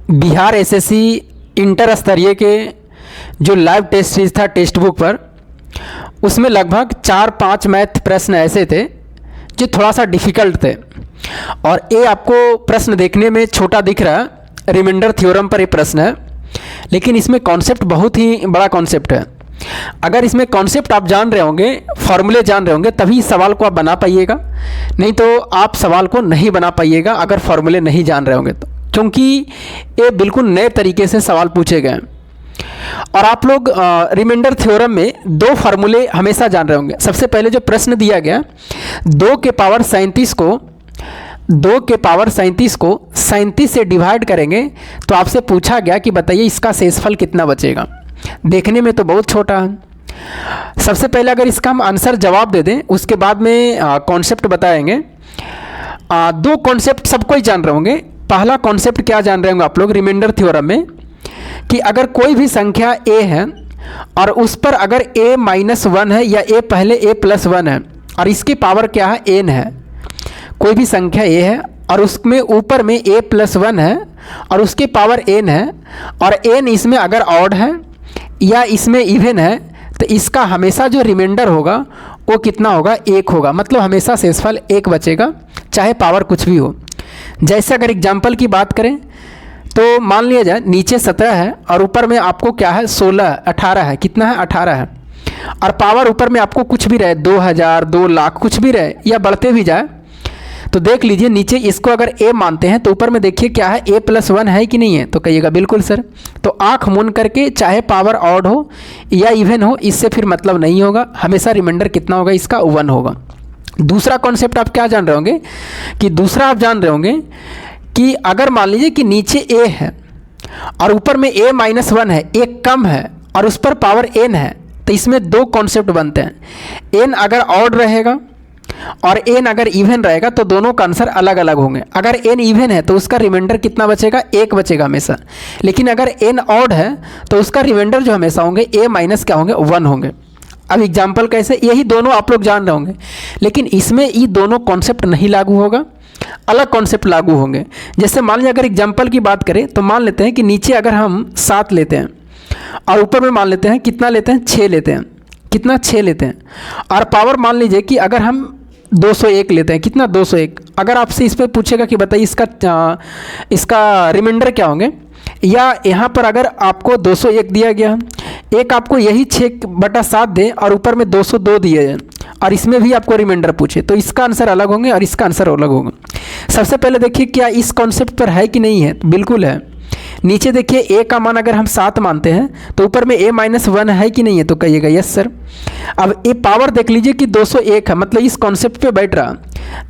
Bihar SSC inter स्तरीय के जो लाइव टेस्ट सीरीज था टेक्स्ट बुक पर, उसमें लगभग 4-5 मैथ प्रश्न ऐसे थे जो थोड़ा सा डिफ़िकल्ट थे। और ये आपको प्रश्न देखने में छोटा दिख रहा है, रिमाइंडर थ्योरम पर ये प्रश्न है, लेकिन इसमें कॉन्सेप्ट बहुत ही बड़ा कॉन्सेप्ट है। अगर इसमें कॉन्सेप्ट आप जान रहे होंगे, फॉर्मूले जान रहे होंगे, तभी इस सवाल को आप बना पाइएगा, नहीं तो आप सवाल को नहीं बना पाइएगा अगर फॉर्मूले नहीं जान रहे होंगे तो, क्योंकि ये बिल्कुल नए तरीके से सवाल पूछे गए हैं। और आप लोग रिमाइंडर थ्योरम में 2 फार्मूले हमेशा जान रहे होंगे। सबसे पहले जो प्रश्न दिया गया 2 के पावर 37 को 37 से डिवाइड करेंगे तो आपसे पूछा गया कि बताइए इसका शेषफल कितना बचेगा। देखने में तो बहुत छोटा है। सबसे पहले अगर इसका हम आंसर जवाब दे दें, उसके बाद में कॉन्सेप्ट बताएंगे। 2 कॉन्सेप्ट सबको ही जान रहे होंगे। पहला कॉन्सेप्ट क्या जान रहे होंगे आप लोग रिमाइंडर थ्योरम में, कि अगर कोई भी संख्या a है और उस पर अगर a-1 है या a पहले a+1 है और इसकी पावर क्या है n है। कोई भी संख्या a है और उसमें ऊपर में a+1 है और उसकी पावर n है, और n इसमें अगर ऑड है या इसमें इवन है तो इसका हमेशा जो रिमाइंडर होगा वो कितना होगा, 1 होगा। मतलब हमेशा शेषफल 1 बचेगा, चाहे पावर कुछ भी हो। जैसे अगर एग्जाम्पल की बात करें तो मान लिया जाए नीचे 17 है और ऊपर में आपको क्या है 18 है। कितना है, 18 है। और पावर ऊपर में आपको कुछ भी रहे, 2000, 2 लाख कुछ भी रहे या बढ़ते भी जाए, तो देख लीजिए नीचे इसको अगर a मानते हैं तो ऊपर में देखिए क्या है, a+1 है कि नहीं है, तो कहिएगा बिल्कुल सर। तो आँख मूंद करके चाहे पावर ऑड हो या इवन हो, इससे फिर मतलब नहीं होगा, हमेशा रिमाइंडर कितना होगा इसका 1 होगा। दूसरा कॉन्सेप्ट आप क्या जान रहे होंगे, कि दूसरा आप जान रहे होंगे कि अगर मान लीजिए कि नीचे a है और ऊपर में a-1 है, एक कम है और उस पर पावर n है, तो इसमें 2 कॉन्सेप्ट बनते हैं। n अगर ऑड रहेगा और n अगर इवन रहेगा तो दोनों का आंसर अलग अलग होंगे। अगर n इवन है तो उसका रिमाइंडर कितना बचेगा, 1 बचेगा हमेशा। लेकिन अगर n ऑड है तो उसका रिमाइंडर जो हमेशा होंगे a- क्या होंगे, 1 होंगे। अब एग्जाम्पल कैसे, यही दोनों आप लोग जान रहे होंगे, लेकिन इसमें ये दोनों कॉन्सेप्ट नहीं लागू होगा, अलग कॉन्सेप्ट लागू होंगे। जैसे मान लीजिए अगर एग्जाम्पल की बात करें तो मान लेते हैं कि नीचे अगर हम 7 लेते हैं और ऊपर में मान लेते हैं कितना लेते हैं, 6 लेते हैं। कितना, 6 लेते हैं। और पावर मान लीजिए कि अगर हम 201 लेते हैं। कितना, 201। अगर आपसे इस पर पूछेगा कि बताइए इसका रिमाइंडर क्या होंगे, या यहाँ पर अगर आपको 201 दिया गया, एक आपको यही 6/7 दे और ऊपर में 202 दिए जाए और इसमें भी आपको रिमाइंडर पूछे, तो इसका आंसर अलग होंगे और इसका आंसर अलग होगा। सबसे पहले देखिए क्या इस कॉन्सेप्ट पर है कि नहीं है, बिल्कुल है। नीचे देखिए a का मान अगर हम 7 मानते हैं तो ऊपर में a-1 है कि नहीं है, तो कहिएगा यस सर। अब ये पावर देख लीजिए कि 201 है, मतलब इस कॉन्सेप्ट पे बैठ रहा।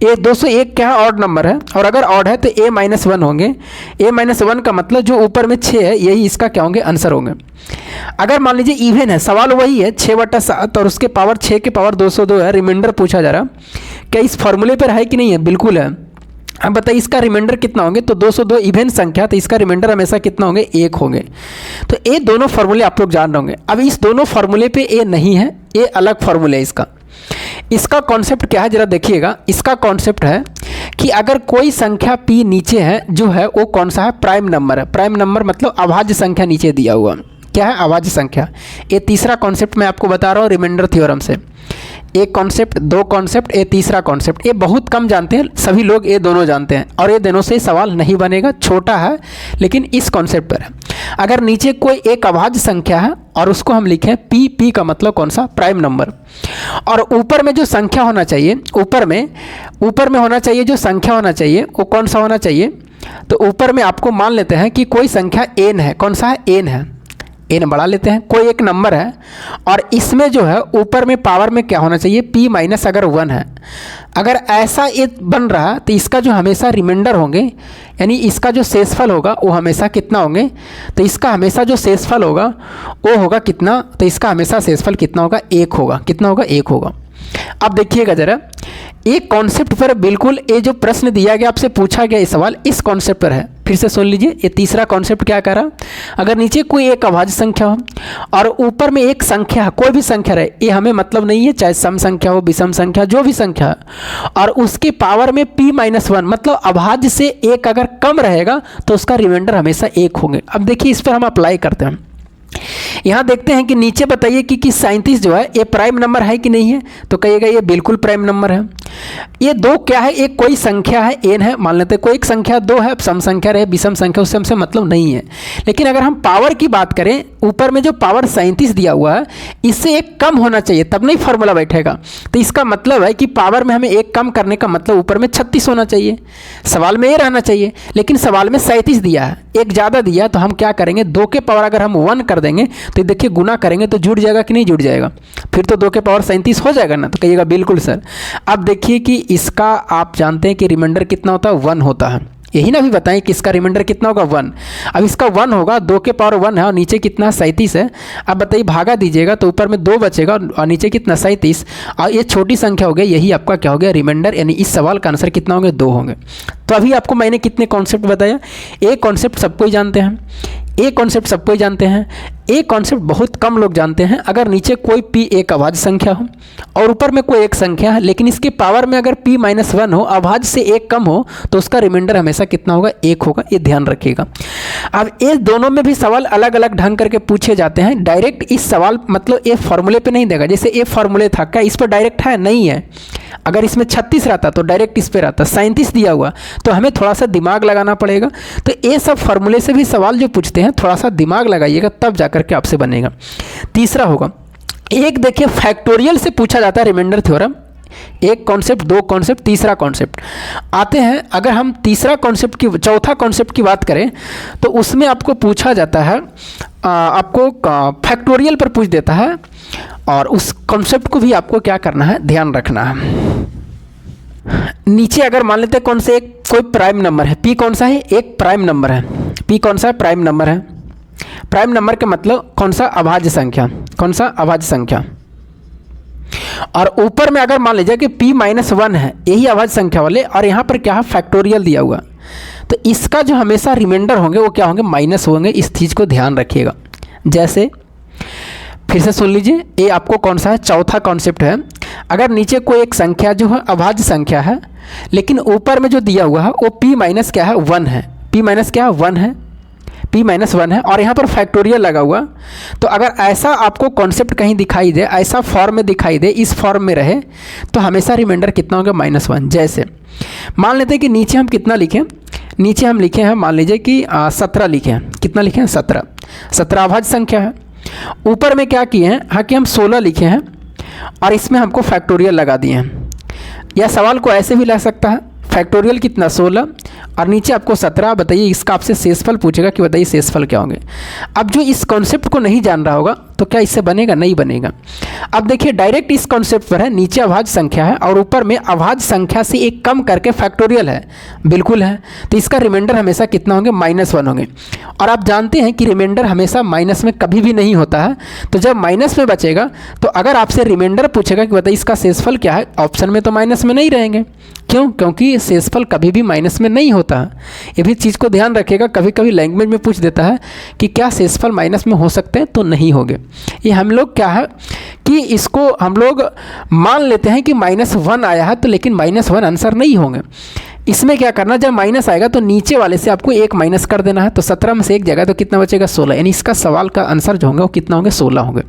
ये 201 क्या है, ऑड नंबर है, और अगर ऑड है तो a-1 होंगे। a-1 का मतलब जो ऊपर में 6 है, यही इसका क्या होंगे, आंसर होंगे। अगर मान लीजिए इवन है, सवाल वही है 6/7 और उसके पावर 6 के पावर 202 है, रिमाइंडर पूछा जा रहा, क्या इस फॉर्मूले पर है कि नहीं है, बिल्कुल है। अब बताइए इसका रिमाइंडर कितना होंगे, तो 202 इवन संख्या, तो इसका रिमाइंडर हमेशा कितना होंगे, 1 होंगे। तो ये दोनों फार्मूले आप लोग जान रहे होंगे। अब इस दोनों फार्मूले पे ये नहीं है, ये अलग फार्मूले है इसका। इसका कॉन्सेप्ट क्या है जरा देखिएगा। इसका कॉन्सेप्ट है कि अगर कोई संख्या p नीचे है, जो है वो कौन सा है, प्राइम नंबर है। प्राइम नंबर मतलब अभाज्य संख्या नीचे दिया हुआ, क्या है, अभाज्य संख्या। ये तीसरा कॉन्सेप्ट मैं आपको बता रहा हूँ रिमाइंडर थ्योरम से। एक कॉन्सेप्ट, 2 कॉन्सेप्ट, ये तीसरा कॉन्सेप्ट। ये बहुत कम जानते हैं, सभी लोग ये दोनों जानते हैं, और ये दोनों से सवाल नहीं बनेगा, छोटा है लेकिन इस कॉन्सेप्ट पर है। अगर नीचे कोई एक अभाज्य संख्या है और उसको हम लिखें p का मतलब कौन सा, प्राइम नंबर, और ऊपर में जो संख्या होना चाहिए, ऊपर में होना चाहिए जो संख्या होना चाहिए वो कौन सा होना चाहिए, तो ऊपर में आपको मान लेते हैं कि कोई संख्या n है। कौन सा है, n है, n बढ़ा लेते हैं, कोई एक नंबर है और इसमें जो है ऊपर में पावर में क्या होना चाहिए, p- अगर 1 है। अगर ऐसा ये बन रहा तो इसका जो हमेशा रिमाइंडर होंगे, यानी इसका जो शेषफल होगा वो हमेशा कितना होंगे, तो इसका हमेशा जो शेषफल होगा वो होगा कितना, तो इसका हमेशा शेषफल कितना होगा, 1 होगा। कितना होगा, 1 होगा। अब देखिएगा जरा, एक कॉन्सेप्ट पर बिल्कुल ये जो प्रश्न दिया गया, आपसे पूछा गया ये सवाल इस कॉन्सेप्ट पर है। फिर से सुन लीजिए, ये तीसरा कॉन्सेप्ट क्या कह रहा, अगर नीचे कोई एक अभाज्य संख्या हो और ऊपर में एक संख्या है, कोई भी संख्या रहे, ये हमें मतलब नहीं है, चाहे सम संख्या हो, विषम संख्या, जो भी संख्या है, और उसके पावर में p-1 मतलब अभाज्य से एक अगर कम रहेगा तो उसका रिमाइंडर हमेशा एक होंगे। अब देखिए इस पर हम अप्लाई करते हैं। यहाँ देखते हैं कि नीचे बताइए कि 37 जो है ये प्राइम नंबर है कि नहीं है, तो कहिएगा ये बिल्कुल प्राइम नंबर है। ये दो क्या है, एक कोई संख्या है n है, मान लेते हैं कोई एक संख्या दो है, सम संख्या रहे, विषम संख्या, उससे हमसे मतलब नहीं है। लेकिन अगर हम पावर की बात करें, ऊपर में जो पावर 37 दिया हुआ है इससे एक कम होना चाहिए, तब नहीं फॉर्मूला बैठेगा। तो इसका मतलब है कि पावर में हमें एक कम करने का मतलब ऊपर में 36 होना चाहिए, सवाल में ये रहना चाहिए, लेकिन सवाल में 37 दिया है, एक ज़्यादा दिया, तो हम क्या करेंगे, 2 के पावर अगर हम 1 कर देंगे तो देखिए गुना करेंगे तो जुड़ जाएगा कि नहीं जुड़ जाएगा, फिर तो 2 के पावर 37 हो जाएगा ना, तो कहिएगा बिल्कुल सर। अब देखिए कि इसका आप जानते हैं कि रिमाइंडर कितना होता है, 1 होता है, यही ना भी बताएं कि इसका रिमाइंडर कितना होगा, 1। अब इसका 1 होगा, 2 के पावर 1 है और नीचे कितना 37 है। अब बताइए भागा दीजिएगा तो ऊपर में 2 बचेगा और नीचे कितना 37, और ये छोटी संख्या हो गई, यही आपका क्या हो गया रिमाइंडर, यानी इस सवाल का आंसर कितना होंगे, 2 होंगे। तो अभी आपको मैंने कितने कॉन्सेप्ट बताया, एक कॉन्सेप्ट सबको ही जानते हैं, एक कॉन्सेप्ट सबको ही जानते हैं, एक कॉन्सेप्ट बहुत कम लोग जानते हैं। अगर नीचे कोई p एक अभाज्य संख्या हो और ऊपर में कोई एक संख्या है, लेकिन इसके पावर में अगर p-1 हो, अभाज्य से एक कम हो, तो उसका रिमाइंडर हमेशा कितना होगा, 1 होगा, ये ध्यान रखिएगा। अब ये दोनों में भी सवाल अलग अलग ढंग करके पूछे जाते हैं। डायरेक्ट इस सवाल मतलब ये फॉर्मूले पे नहीं देगा, जैसे ये फॉर्मूले था, क्या इस पर डायरेक्ट है, नहीं है। अगर इसमें 36 रहता तो डायरेक्ट इस पे रहता, 37 दिया हुआ तो हमें थोड़ा सा दिमाग लगाना पड़ेगा। तो ये सब फॉर्मूले से भी सवाल जो पूछते हैं, थोड़ा सा दिमाग लगाइएगा, तब जाकर के आपसे बनेगा। तीसरा होगा, एक देखिए फैक्टोरियल से पूछा जाता है रिमाइंडर थ्योरम, एक कॉन्सेप्ट, दो कॉन्सेप्ट, तीसरा कॉन्सेप्ट आते हैं। अगर हम तीसरा कॉन्सेप्ट की, चौथा कॉन्सेप्ट की बात करें तो उसमें आपको पूछा जाता है, आपको फैक्टोरियल पर पूछ देता है, और उस कॉन्सेप्ट को भी आपको क्या करना है, ध्यान रखना है। नीचे अगर मान लेते हैं कौन से एक कोई प्राइम नंबर है, p कौन सा है, एक प्राइम नंबर है, p कौन सा है, प्राइम नंबर है। प्राइम नंबर के मतलब कौन सा, अभाज्य संख्या, कौन सा, अभाज्य संख्या। और ऊपर में अगर मान लीजिए कि p-1 है, यही अभाज्य संख्या वाले, और यहाँ पर क्या है, फैक्टोरियल दिया हुआ, तो इसका जो हमेशा रिमाइंडर होंगे वो क्या होंगे, माइनस होंगे। इस चीज़ को ध्यान रखिएगा। जैसे फिर से सुन लीजिए, ये आपको कौन सा है, चौथा कॉन्सेप्ट है। अगर नीचे कोई एक संख्या जो है अभाज्य संख्या है, लेकिन ऊपर में जो दिया हुआ है वो p- क्या है, 1 है, p- क्या है, 1 है, p-1 है, और यहाँ पर फैक्टोरियल लगा हुआ। तो अगर ऐसा आपको कॉन्सेप्ट कहीं दिखाई दे, ऐसा फॉर्म में दिखाई दे, इस फॉर्म में रहे, तो हमेशा रिमाइंडर कितना होगा, -1। जैसे मान लेते हैं कि नीचे हम कितना लिखें, नीचे हम लिखे हैं, मान लीजिए कि 17 लिखे हैं, कितना लिखे हैं, 17 अभाज्य संख्या है। ऊपर में क्या किए हैं, हाँ कि हम 16 लिखे हैं और इसमें हमको फैक्टोरियल लगा दिए हैं। यह सवाल को ऐसे भी ला सकता है, फैक्टोरियल कितना, 16 और नीचे आपको 17। बताइए इसका आपसे शेषफल पूछेगा कि बताइए शेषफल क्या होंगे। अब जो इस कॉन्सेप्ट को नहीं जान रहा होगा तो क्या इससे बनेगा, नहीं बनेगा। अब देखिए डायरेक्ट इस कॉन्सेप्ट पर है, नीचे अभाज्य संख्या है और ऊपर में अभाज्य संख्या से एक कम करके फैक्टोरियल है, बिल्कुल है, तो इसका रिमाइंडर हमेशा कितना होंगे, -1 होंगे। और आप जानते हैं कि रिमाइंडर हमेशा माइनस में कभी भी नहीं होता है, तो जब माइनस में बचेगा तो अगर आपसे रिमाइंडर पूछेगा कि बताइए इसका शेषफल क्या है, ऑप्शन में तो माइनस में नहीं रहेंगे। क्यों, क्योंकि शेषफल कभी भी माइनस में नहीं होता है। ये भी चीज़ को ध्यान रखिएगा, कभी कभी लैंग्वेज में पूछ देता है कि क्या शेषफल माइनस में हो सकते हैं, तो नहीं होंगे। ये हम लोग क्या है कि इसको हम लोग मान लेते हैं कि -1 आया है, तो लेकिन -1 आंसर नहीं होंगे। इसमें क्या करना, जब माइनस आएगा तो नीचे वाले से आपको 1 माइनस कर देना है, तो 17 में से 1 जाएगा तो कितना बचेगा, 16। यानी इसका सवाल का आंसर जो होंगे वो कितना होंगे, 16 होंगे।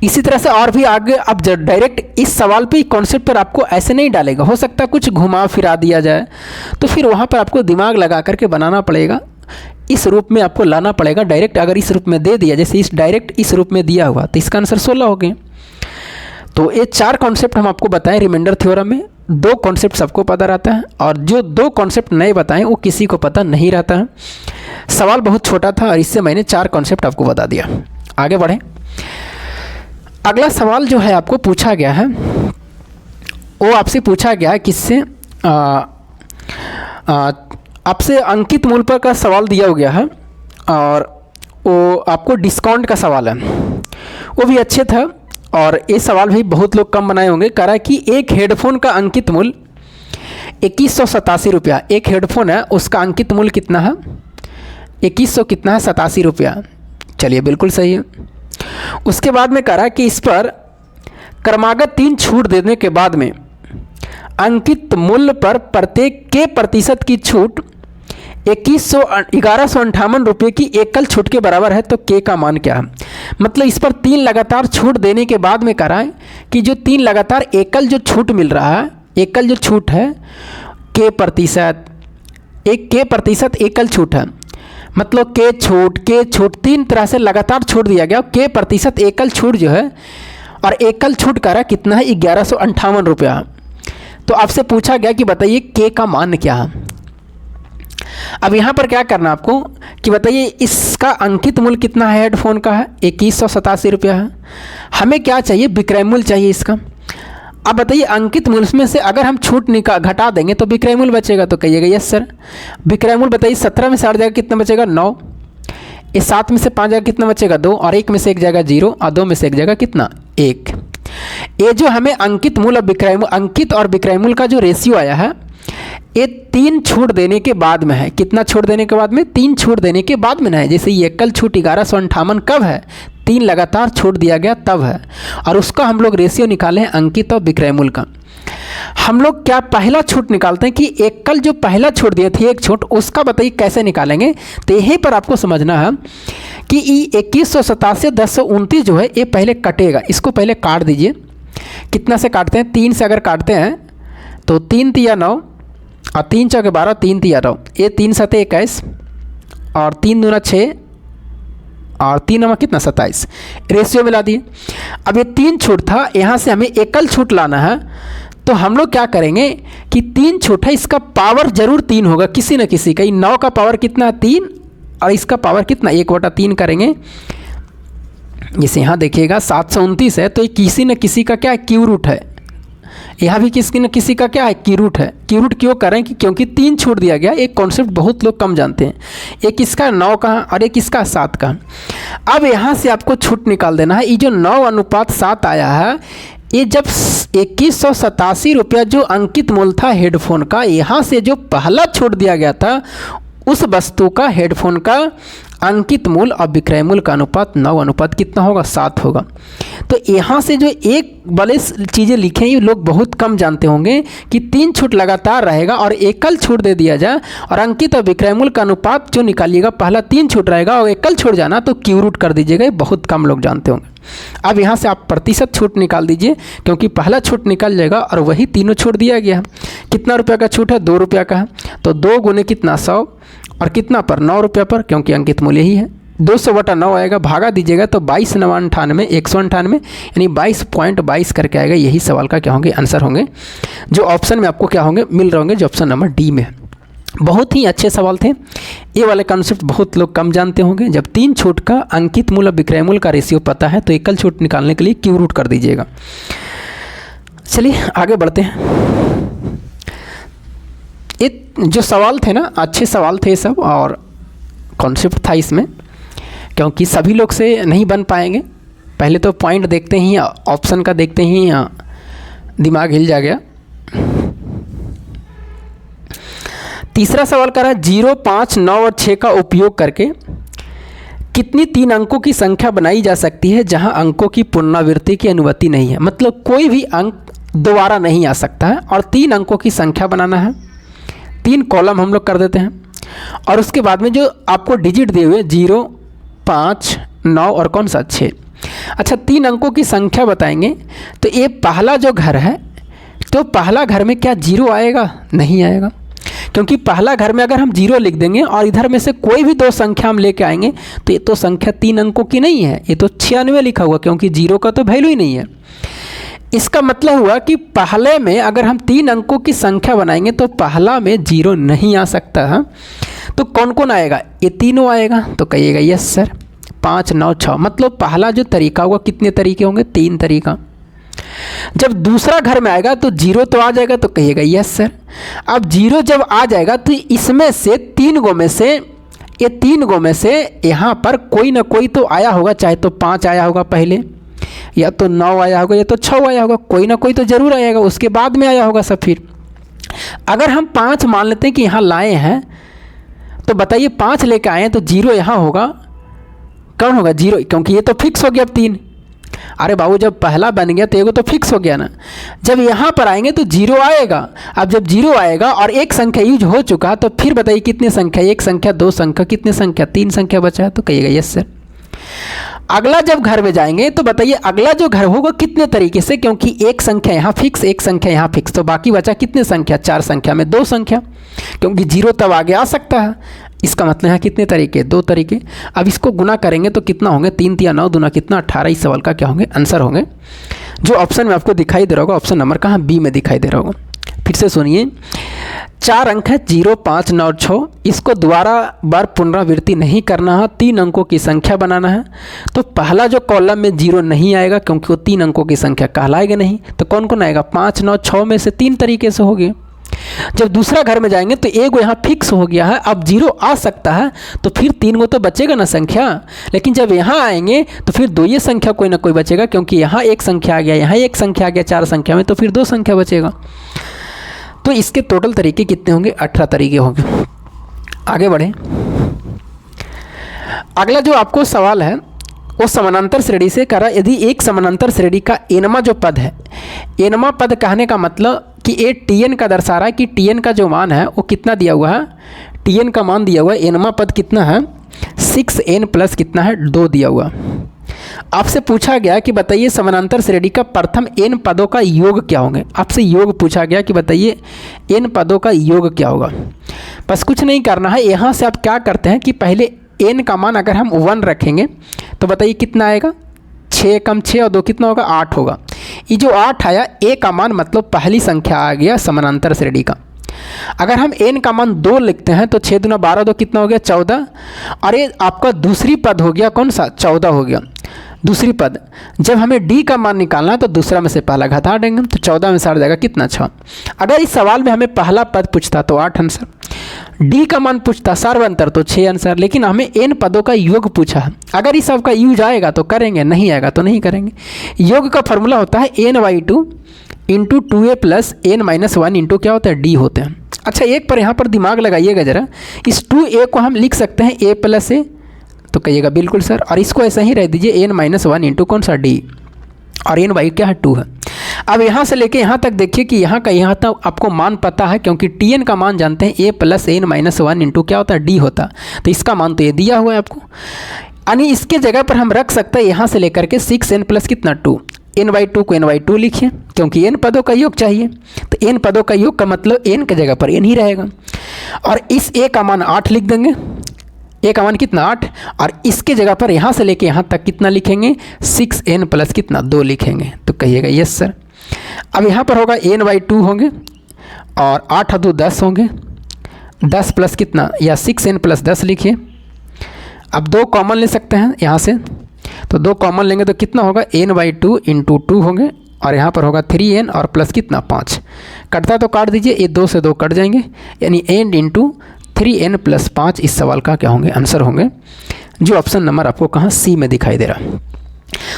इसी तरह से और भी आगे अब डायरेक्ट इस सवाल पे कॉन्सेप्ट पर आपको ऐसे नहीं डालेगा, हो सकता है कुछ घुमा फिरा दिया जाए, तो फिर वहाँ पर आपको दिमाग लगा करके बनाना पड़ेगा, इस रूप में आपको लाना पड़ेगा। डायरेक्ट अगर इस रूप में दे दिया, जैसे इस डायरेक्ट इस रूप में दिया हुआ, तो इसका आंसर 16 हो गए। तो ये 4 कॉन्सेप्ट हम आपको बताएं रिमाइंडर थ्योरम में। 2 कॉन्सेप्ट सबको पता रहता है और जो 2 कॉन्सेप्ट नए बताएं वो किसी को पता नहीं रहता है। सवाल बहुत छोटा था और इससे मैंने 4 कॉन्सेप्ट आपको बता दिया। आगे बढ़ें। अगला सवाल जो है आपको पूछा गया है, वो आपसे पूछा गया है किससे, आपसे अंकित मूल पर का सवाल दिया गया है और वो आपको डिस्काउंट का सवाल है, वो भी अच्छे था और ये सवाल भी बहुत लोग कम बनाए होंगे। कह रहा है कि एक हेडफोन का अंकित मूल्य ₹2187 एक हेडफोन है, उसका अंकित मूल्य कितना है? 2100 कितना है? ₹87। चलिए बिल्कुल सही है। उसके बाद में कह रहा है कि इस पर क्रमागत 3 छूट देने के बाद में अंकित मूल्य पर प्रत्येक के प्रतिशत की छूट ₹1158 की एकल छूट के बराबर है, तो के का मान क्या है? मतलब इस पर 3 लगातार छूट देने के बाद में कह रहा है कि जो 3 लगातार एकल जो छूट मिल रहा है, एकल जो छूट है के प्रतिशत, एक के प्रतिशत एकल छूट है, मतलब के छूट 3 तरह से लगातार छूट दिया गया। के प्रतिशत एकल छूट जो है, और एकल छूट का कितना है? ₹1158। तो आपसे पूछा गया कि बताइए के का मान क्या है। अब यहाँ पर क्या करना आपको कि बताइए इसका अंकित मूल्य कितना है? हेडफोन का है ₹2187 है। हमें क्या चाहिए? विक्रय मूल्य चाहिए इसका। अब बताइए अंकित मूल्य में से अगर हम छूट घटा देंगे तो विक्रय मूल्य बचेगा, तो कहिएगा यस सर। विक्रय मूल्य बताइए 17 में से 8 जाएगा कितना बचेगा? 9। इस 7 में से 5 जाएगा कितना बचेगा? 2, और 1 में से 1 जाएगा 0, और 2 में से 1 जाएगा कितना? 1। ये जो हमें अंकित मूल्य विक्रय मूल्य, अंकित और विक्रय मूल्य का जो रेशियो आया है, ये 3 छूट देने के बाद में है। कितना छूट देने के बाद में? 3 छूट देने के बाद में है। जैसे ये एकल छूट 1158 कब है? 3 लगातार छूट दिया गया तब है, और उसका हम लोग रेशियो निकाले हैं अंकित और विक्रय मूल्य का। हम लोग क्या पहला छूट निकालते हैं कि एकल जो पहला छूट दिए थे, एक छूट, उसका बताइए कैसे निकालेंगे। तो यहीं पर आपको समझना है कि 2187 1029 जो है ये पहले कटेगा। इसको पहले काट दीजिए। कितना से काटते हैं? 3 से अगर काटते हैं तो 3 तिया 9, और 3 चौके 12, 3 तिया 9, ये 3 सते 21, और 3 दूना 6, और 3 नवा कितना? 27। रेशियो मिला दिए। अब ये 3 छूट था, यहाँ से हमें एकल छूट लाना है। तो हम लोग क्या करेंगे कि 3 छूट है, इसका पावर जरूर 3 होगा किसी न किसी का। 9 का पावर कितना है? 3, और इसका पावर कितना? 1/3 करेंगे। जैसे यहाँ देखिएगा 729 है, तो ये किसी न किसी का क्या है? क्यू रूट है। यहाँ भी किसी न किसी का क्या है? की रूट है। की रूट क्यों करें कि क्योंकि 3 छूट दिया गया। एक कॉन्सेप्ट बहुत लोग कम जानते हैं। एक इसका 9 का और एक इसका 7 का। अब यहाँ से आपको छूट निकाल देना है। ये जो 9:7 आया है, ये जब ₹2187 जो अंकित मूल्य था हेडफोन का, यहाँ से जो पहला छूट दिया गया था उस वस्तु का, हेडफोन का अंकित मूल्य और विक्रय मूल्य का अनुपात 9 कितना होगा? 7 होगा। तो यहाँ से जो एक बड़े चीज़ें लिखे हैं, ये लोग बहुत कम जानते होंगे कि 3 छूट लगातार रहेगा और एकल छूट दे दिया जाए, और अंकित और विक्रय मूल्य का अनुपात जो निकालिएगा, पहला 3 छूट रहेगा और एकल छूट जाना तो क्यू रूट कर दीजिएगा। ये बहुत कम लोग जानते होंगे। अब यहाँ से आप प्रतिशत छूट निकाल दीजिए, क्योंकि पहला छूट निकल जाएगा और वही तीनों छूट दिया गया है। कितना रुपये का छूट है? ₹2 का है। तो 2 गुने कितना? 100, और कितना पर? ₹9 पर, क्योंकि अंकित मूल्य ही है। 200/9 आएगा, भागा दीजिएगा तो 22×9 198, यानी 22.22 करके आएगा। यही सवाल का क्या होंगे? आंसर होंगे, जो ऑप्शन में आपको क्या होंगे? मिल रहे होंगे, जो ऑप्शन नंबर डी में है। बहुत ही अच्छे सवाल थे। ये वाले कॉन्सेप्ट बहुत लोग कम जानते होंगे। जब 3 छूट का अंकित मूल्य विक्रय मूल्य का रेशियो पता है, तो एकल छूट निकालने के लिए क्यू रूट कर दीजिएगा। चलिए आगे बढ़ते हैं। ये जो सवाल थे ना, अच्छे सवाल थे सब, और कॉन्सेप्ट था इसमें, क्योंकि सभी लोग से नहीं बन पाएंगे। पहले तो पॉइंट देखते ही, ऑप्शन का देखते ही दिमाग हिल जा गया। तीसरा सवाल कर रहा है 0, 5, 9 और 6 का उपयोग करके कितनी 3 अंकों की संख्या बनाई जा सकती है जहां अंकों की पुनरावृत्ति की अनुमति नहीं है। मतलब कोई भी अंक दोबारा नहीं आ सकता है, और 3 अंकों की संख्या बनाना है। 3 कॉलम हम लोग कर देते हैं, और उसके बाद में जो आपको डिजिट दिए हुए 0, 5, 9 और कौन सा? 6। अच्छा, 3 अंकों की संख्या बताएंगे। तो ये पहला जो घर है, तो पहला घर में क्या 0 आएगा? नहीं आएगा, क्योंकि पहला घर में अगर हम 0 लिख देंगे और इधर में से कोई भी 2 संख्या हम लेके आएंगे, तो ये तो संख्या 3 अंकों की नहीं है, ये तो 96 लिखा हुआ, क्योंकि 0 का तो वैल्यू ही नहीं है। इसका मतलब हुआ कि पहले में अगर हम 3 अंकों की संख्या बनाएंगे तो पहला में 0 नहीं आ सकता है। तो कौन कौन आएगा? ये तीनों आएगा। तो कहिएगा यस सर। 5, 9, 6, मतलब पहला जो तरीका होगा, कितने तरीके होंगे? 3 तरीका। जब दूसरा घर में आएगा तो 0 तो आ जाएगा, तो कहिएगा यस सर। अब 0 जब आ जाएगा तो इसमें से 3 गो में से, ये 3 गो में से यहाँ पर कोई ना कोई तो आया होगा, चाहे तो 5 आया होगा पहले, या तो 9 आया होगा, या तो 6 आया होगा, कोई ना कोई तो जरूर आएगा, उसके बाद में आया होगा सब। फिर अगर हम 5 मान लेते हैं कि यहाँ लाए हैं, तो बताइए 5 लेके आए हैं तो 0 यहाँ होगा, कौन होगा 0, क्योंकि ये तो फिक्स हो गया अब 3। अरे बाबू जब पहला बन गया तो एगो तो फिक्स हो गया ना। जब यहाँ पर आएंगे तो 0 आएगा। अब जब 0 आएगा और एक संख्या यूज हो चुका, तो फिर बताइए कितनी संख्या, एक संख्या, दो संख्या, कितनी संख्या, 3 संख्या बचा है, तो कहिएगा यस सर। अगला जब घर में जाएंगे तो बताइए अगला जो घर होगा कितने तरीके से, क्योंकि एक संख्या यहाँ फिक्स, एक संख्या यहाँ फिक्स, तो बाकी बचा कितने संख्या, 4 संख्या में 2 संख्या, क्योंकि 0 तब आगे आ सकता है। इसका मतलब है कितने तरीके, 2 तरीके। अब इसको गुना करेंगे तो कितना होंगे, 3 3 9 दूना कितना 18। इस सवाल का क्या होंगे, आंसर होंगे जो ऑप्शन में आपको दिखाई दे रहा होगा। ऑप्शन नंबर कहाँ, बी में दिखाई दे रहा होगा। फिर से सुनिए, 4 अंक है 0 5 9 6। इसको दोबारा बार पुनरावृत्ति नहीं करना है, 3 अंकों की संख्या बनाना है। तो पहला जो कॉलम में 0 नहीं आएगा क्योंकि वो 3 अंकों की संख्या कहलाएगा नहीं। तो कौन कौन आएगा, 5 9 6 में से 3 तरीके से हो गए। जब दूसरा घर में जाएंगे तो एक यहाँ फिक्स हो गया है, अब 0 आ सकता है, तो फिर 3 गो तो बचेगा ना संख्या। लेकिन जब यहाँ आएंगे तो फिर 2 ये संख्या कोई ना कोई बचेगा, क्योंकि यहाँ एक संख्या आ गया, यहाँ एक संख्या आ गया, 4 संख्या में, तो फिर 2 संख्या बचेगा। तो इसके टोटल तरीके कितने होंगे, 18 तरीके होंगे। आगे बढ़े। अगला जो आपको सवाल है वो समानांतर श्रेणी से करा। यदि एक समानांतर श्रेणी का एनवा जो पद है, एनवा पद कहने का मतलब कि ये टीएन का दर्शा रहा है कि टीएन का जो मान है वो कितना दिया हुआ है, टीएन का मान दिया हुआ है। एनवा पद कितना है, 6n प्लस कितना है, 2 दिया हुआ। आपसे पूछा गया कि बताइए समानांतर श्रेणी का प्रथम n पदों का योग क्या होंगे। आपसे योग पूछा गया कि बताइए n पदों का योग क्या होगा। बस कुछ नहीं करना है, यहाँ से आप क्या करते हैं कि पहले n का मान अगर हम 1 रखेंगे तो बताइए कितना आएगा, 6 कम 6 और 2 कितना होगा, 8 होगा। ये जो 8 आया, a का मान मतलब पहली संख्या आ गया समानांतर श्रेणी का। अगर हम n का मान 2 लिखते हैं तो 6 दूना 12, 2 कितना हो गया, 14। और ये आपका दूसरी पद हो गया, कौन सा, 14 हो गया दूसरी पद। जब हमें d का मान निकालना है तो दूसरा में से पहला घटा देंगे, तो 14 में से 8 जाएगा कितना, 6। अगर इस सवाल में हमें पहला पद पूछता तो 8 आंसर, d का मान पूछता सर्वांतर तो 6 आंसर। लेकिन हमें n पदों का योग पूछा है। अगर इस सब का यूज आएगा तो करेंगे, नहीं आएगा तो नहीं करेंगे। योग का फॉर्मूला होता है n/2 into 2a plus n-1 into क्या होता है, d होते हैं। अच्छा, एक पर यहाँ पर दिमाग लगाइएगा ज़रा, इस 2a को हम लिख सकते हैं a प्लस a, तो कहिएगा बिल्कुल सर। और इसको ऐसा ही रह दीजिए n-1 इंटू कौन सा, d, और n/2 क्या है, 2 है। अब यहाँ से लेके यहाँ तक देखिए कि यहाँ का यहाँ तक आपको मान पता है, क्योंकि tn का मान जानते हैं, a प्लस n-1 इंटू क्या होता है, d होता। तो इसका मान तो ये दिया हुआ है आपको, यानी इसके जगह पर हम रख सकते हैं यहाँ से लेकर के 6n प्लस कितना, 2। n/2 को n/2 लिखिए, क्योंकि n पदों का योग चाहिए। तो n पदों का योग का मतलब n की जगह पर n ही रहेगा। और इस a का मान 8 लिख देंगे, a का मान कितना, 8। और इसके जगह पर यहाँ से लेके यहाँ तक कितना लिखेंगे, 6n प्लस कितना, 2 लिखेंगे। तो कहिएगा यस सर। अब यहाँ पर होगा n/2 होंगे और 8 2 10 होंगे, 10 प्लस कितना, या 6n प्लस 10 लिखिए। अब 2 कॉमन ले सकते हैं यहाँ से, तो 2 कॉमन लेंगे तो कितना होगा, n/2 इंटू 2 होंगे, और यहाँ पर होगा 3n और प्लस कितना, 5। कटता तो काट दीजिए, ये 2 से 2 कट जाएंगे, यानी n इंटू 3n प्लस 5 इस सवाल का क्या होंगे, आंसर होंगे, जो ऑप्शन नंबर आपको कहाँ, सी में दिखाई दे रहा।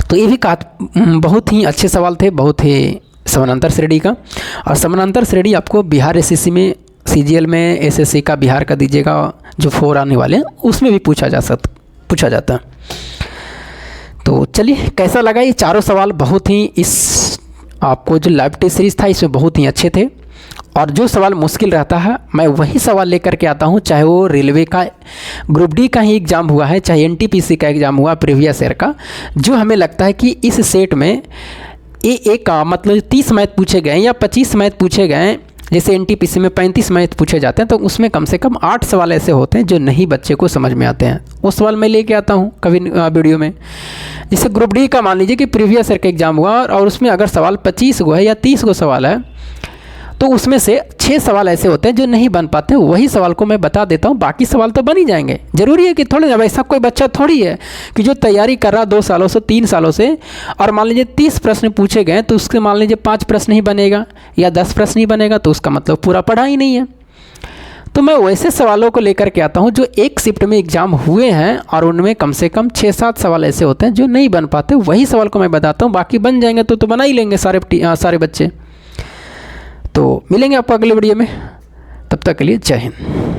तो ये भी बहुत ही अच्छे सवाल थे, बहुत ही समानांतर श्रेणी का। और समानांतर श्रेणी आपको बिहार एसएससी में, सीजीएल में, एसएससी का बिहार का दीजिएगा जो 4 आने वाले हैं उसमें भी पूछा जाता है। तो चलिए, कैसा लगा ये चारों सवाल। बहुत ही इस आपको जो लाइव टेस्ट सीरीज़ था इसमें बहुत ही अच्छे थे। और जो सवाल मुश्किल रहता है मैं वही सवाल लेकर के आता हूँ, चाहे वो रेलवे का ग्रुप डी का ही एग्ज़ाम हुआ है, चाहे एनटीपीसी का एग्ज़ाम हुआ प्रीवियस ईयर का। जो हमें लगता है कि इस सेट में एक का मतलब 30 मैथ पूछे गए या 25 मैथ पूछे गए, जैसे एनटीपीसी में 35 मैथ पूछे जाते हैं, तो उसमें कम से कम 8 सवाल ऐसे होते हैं जो नहीं बच्चे को समझ में आते हैं। वो सवाल मैं लेके आता हूँ कभी वीडियो में। जैसे ग्रुप डी का मान लीजिए कि प्रीवियस ईयर का एग्ज़ाम हुआ और उसमें अगर सवाल 25 गो है या 30 गो सवाल है, तो उसमें से 6 सवाल ऐसे होते हैं जो नहीं बन पाते। वही सवाल को मैं बता देता हूँ, बाकी सवाल तो बन ही जाएंगे। ज़रूरी है कि थोड़े ना, ऐसा कोई बच्चा थोड़ी है कि जो तैयारी कर रहा 2 सालों से 3 सालों से, और मान लीजिए 30 प्रश्न पूछे गए तो उसके मान लीजिए 5 प्रश्न ही बनेगा या 10 प्रश्न ही बनेगा, तो उसका मतलब पूरा पढ़ा ही नहीं है। तो मैं वैसे सवालों को लेकर के आता हूँ जो एक शिफ्ट में एग्ज़ाम हुए हैं और उनमें कम से कम 6-7 सवाल ऐसे होते हैं जो नहीं बन पाते। वही सवाल को मैं बताता हूँ, बाकी बन जाएंगे तो बना ही लेंगे सारे बच्चे। तो मिलेंगे आपको अगले वीडियो में, तब तक के लिए जय हिंद।